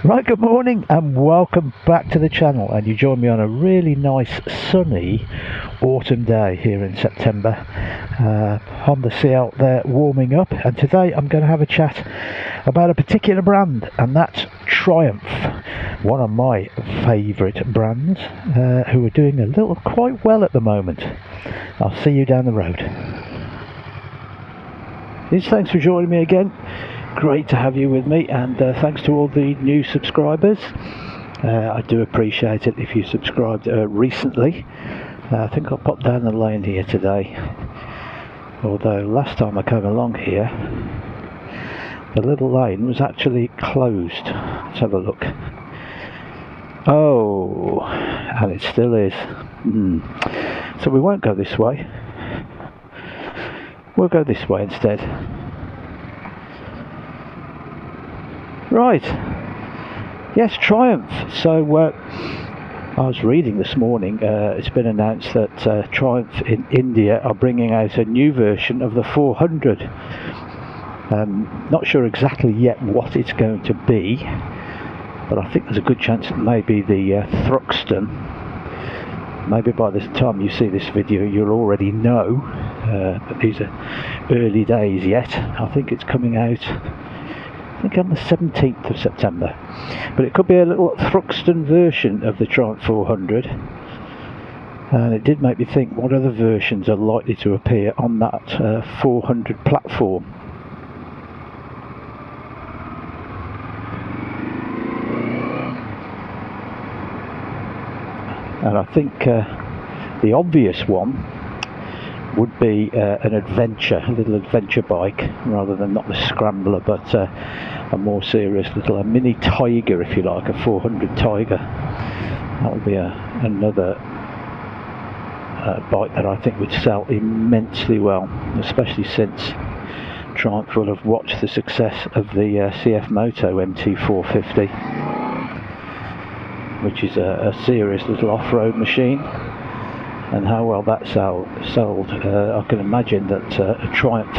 Right, good morning and welcome back to the channel, and you join me on a really nice sunny autumn day here in September on the sea out there warming up. And today I'm going to have a chat about a particular brand, and that's Triumph, one of my favourite brands, who are doing a little quite well at the moment. I'll see you down the road. Thanks for joining me again. Great to have you with me, and thanks to all the new subscribers. I do appreciate it if you subscribed recently. I think I'll pop down the lane here today, although last time I came along here the little lane was actually closed. Let's have a look. Oh, and it still is. So we won't go this way, we'll go this way instead. Right, yes, Triumph. So I was reading this morning, it's been announced that Triumph in India are bringing out a new version of the 400. Not sure exactly yet what it's going to be, but I think there's a good chance it may be the Thruxton. Maybe by the time you see this video you'll already know, but these are early days yet. I think it's coming out, I think on the 17th of September, but it could be a little Thruxton version of the Triumph 400, and it did make me think what other versions are likely to appear on that 400 platform. And I think the obvious one would be an adventure, a little adventure bike, rather than not the Scrambler, but a more serious little, a mini Tiger if you like, a 400 Tiger. That would be another bike that I think would sell immensely well, especially since Triumph will have watched the success of the CF Moto MT450, which is a serious little off-road machine. And how well that sold, I can imagine that a Triumph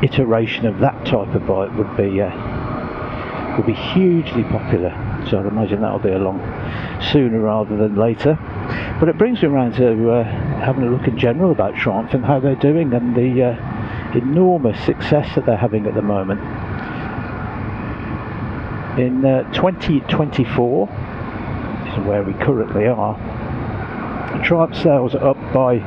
iteration of that type of bike would be hugely popular. So I'd imagine that'll be along sooner rather than later. But it brings me around to having a look in general about Triumph and how they're doing, and the enormous success that they're having at the moment. In 2024, this is where we currently are, Triumph sales are up by,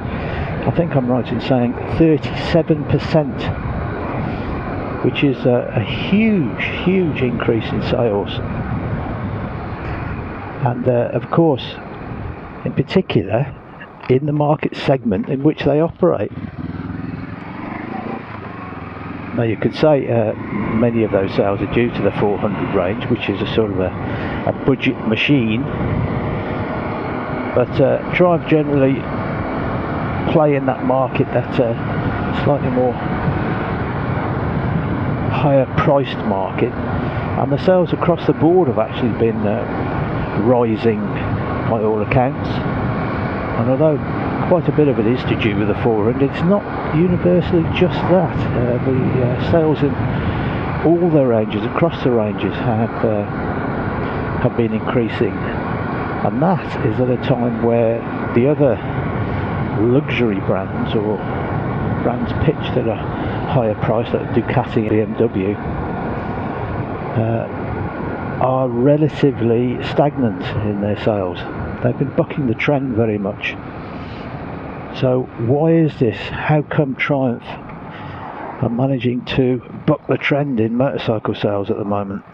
I think I'm right in saying, 37%, which is a huge increase in sales. And of course, in particular, in the market segment in which they operate. Now you could say many of those sales are due to the 400 range, which is a sort of a budget machine. But Triumph generally play in that market, that slightly more higher priced market, and the sales across the board have actually been rising by all accounts. And although quite a bit of it is to do with the 400, it's not universally just that. The sales in all their ranges, across the ranges, have been increasing. And that is at a time where the other luxury brands, or brands pitched at a higher price like Ducati and BMW, are relatively stagnant in their sales. They've been bucking the trend very much. So why is this? How come Triumph are managing to buck the trend in motorcycle sales at the moment?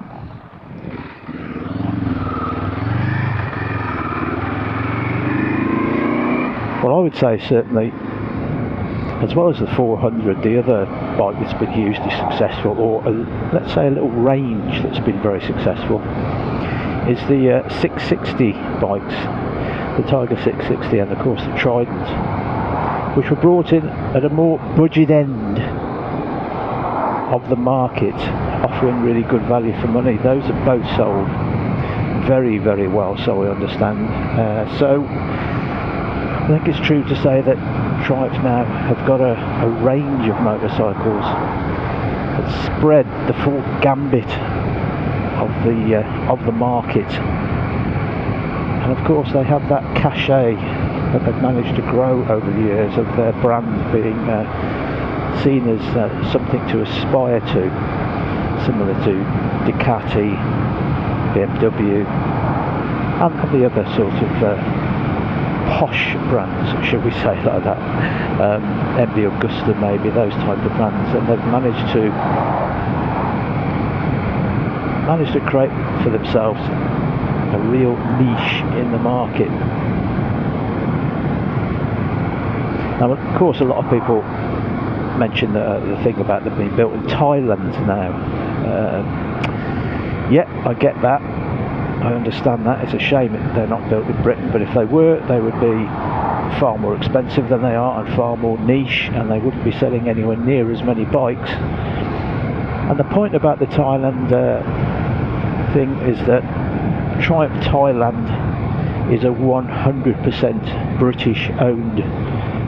Well, I would say certainly, as well as the 400, the other bike that's been hugely successful, or let's say a little range that's been very successful, is the 660 bikes, the Tiger 660 and of course the Trident, which were brought in at a more budget end of the market, offering really good value for money. Those are both sold very well, so I understand. So I think it's true to say that Triumph now have got a range of motorcycles that spread the full gambit of the market. And of course they have that cachet that they've managed to grow over the years of their brand being seen as something to aspire to, similar to Ducati, BMW, and the other sort of posh brands, should we say, like that, MV Augusta maybe, those type of brands, and they've managed to create for themselves a real niche in the market. Now, of course, a lot of people mention the thing about them being built in Thailand now. Yeah, I get that. I understand that. It's a shame they're not built in Britain, but if they were, they would be far more expensive than they are and far more niche, and they wouldn't be selling anywhere near as many bikes. And the point about the Thailand thing is that Triumph Thailand is a 100% British owned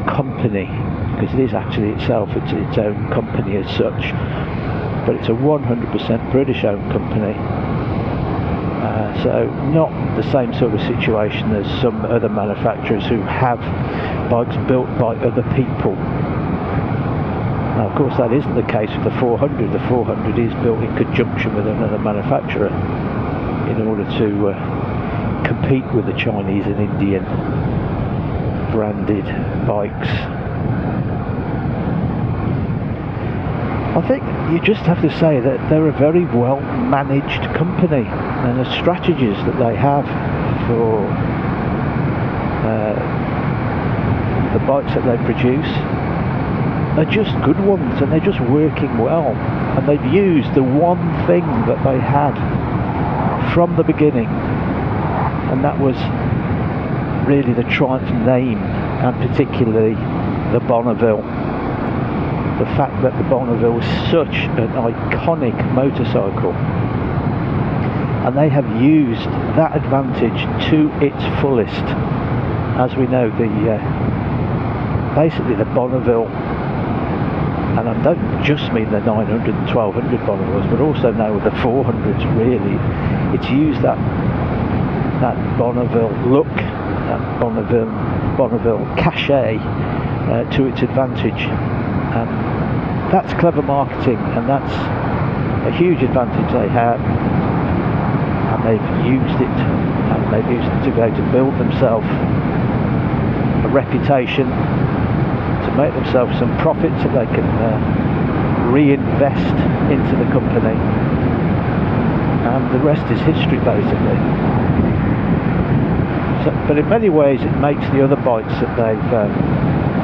company, because it is actually itself, it's its own company as such, but it's a 100% British owned company. So not the same sort of situation as some other manufacturers who have bikes built by other people. Now, of course, that isn't the case with the 400. The 400 is built in conjunction with another manufacturer in order to compete with the Chinese and Indian branded bikes. I think you just have to say that they're a very well managed company, and the strategies that they have for the bikes that they produce are just good ones, and they're just working well, and they've used the one thing that they had from the beginning, and that was really the Triumph name, and particularly the Bonneville. The fact that the Bonneville was such an iconic motorcycle, and they have used that advantage to its fullest. As we know, basically the Bonneville, and I don't just mean the 900 and 1200 Bonnevilles, but also now with the 400s, really, it's used that Bonneville look, that Bonneville cachet to its advantage. And that's clever marketing, and that's a huge advantage they have, and they've used it, to go to build themselves a reputation, to make themselves some profits that they can reinvest into the company, and the rest is history, basically. So, but in many ways it makes the other bikes that they've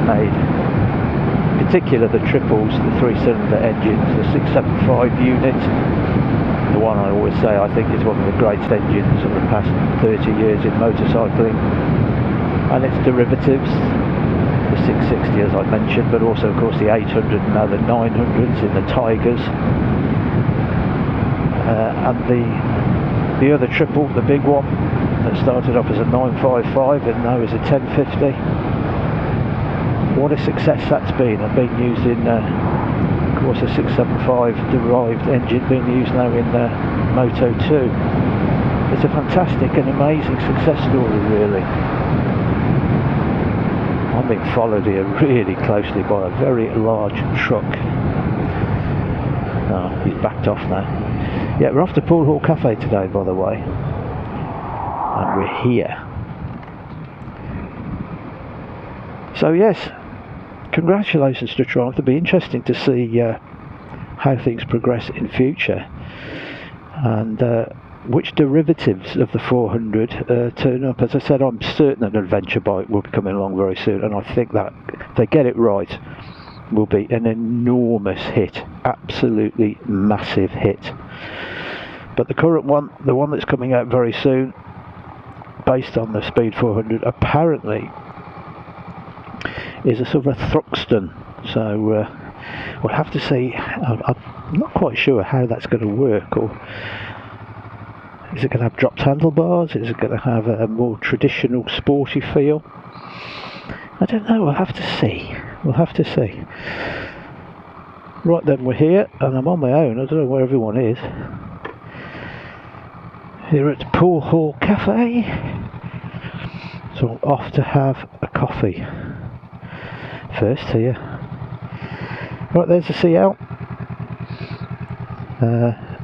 made, in particular the triples, the 3-cylinder engines, the 675 unit, the one I always say I think is one of the greatest engines of the past 30 years in motorcycling, and its derivatives, the 660 as I mentioned, but also of course the 800 and now the 900s in the Tigers, and the other triple, the big one that started off as a 955 and now is a 1050. What a success that's been, and being used in of course a 675 derived engine being used now in Moto 2. It's a fantastic and amazing success story, really. I'm being followed here really closely by a very large truck. Oh, he's backed off now. Yeah, we're off to Pool Hall Cafe today, by the way, and we're here. So yes, congratulations to Triumph. It'll be interesting to see how things progress in future, and which derivatives of the 400 turn up. As I said, I'm certain an adventure bike will be coming along very soon, and I think that if they get it right, will be an enormous hit, absolutely massive hit. But the current one, the one that's coming out very soon, based on the Speed 400, apparently is a sort of a Thruxton. So we'll have to see. I'm not quite sure how that's going to work, or is it going to have dropped handlebars? Is it going to have a more traditional sporty feel? I don't know, we'll have to see. We'll have to see. Right then, we're here, and I'm on my own. I don't know where everyone is. here at Pool Hall Cafe. So I'm off to have a coffee first here. Right, there's the CL.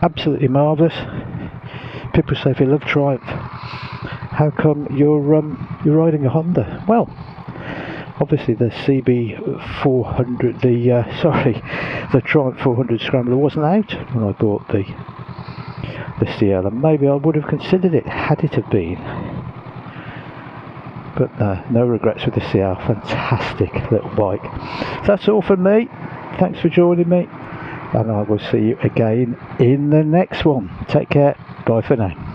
Absolutely marvellous. People say if you love Triumph, how come you're riding a Honda? Well, obviously the CB400, the Triumph 400 Scrambler wasn't out when I bought the CL, and maybe I would have considered it had it have been. But no regrets with the CL. Fantastic little bike. So that's all from me. Thanks for joining me, and I will see you again in the next one. Take care. Bye for now.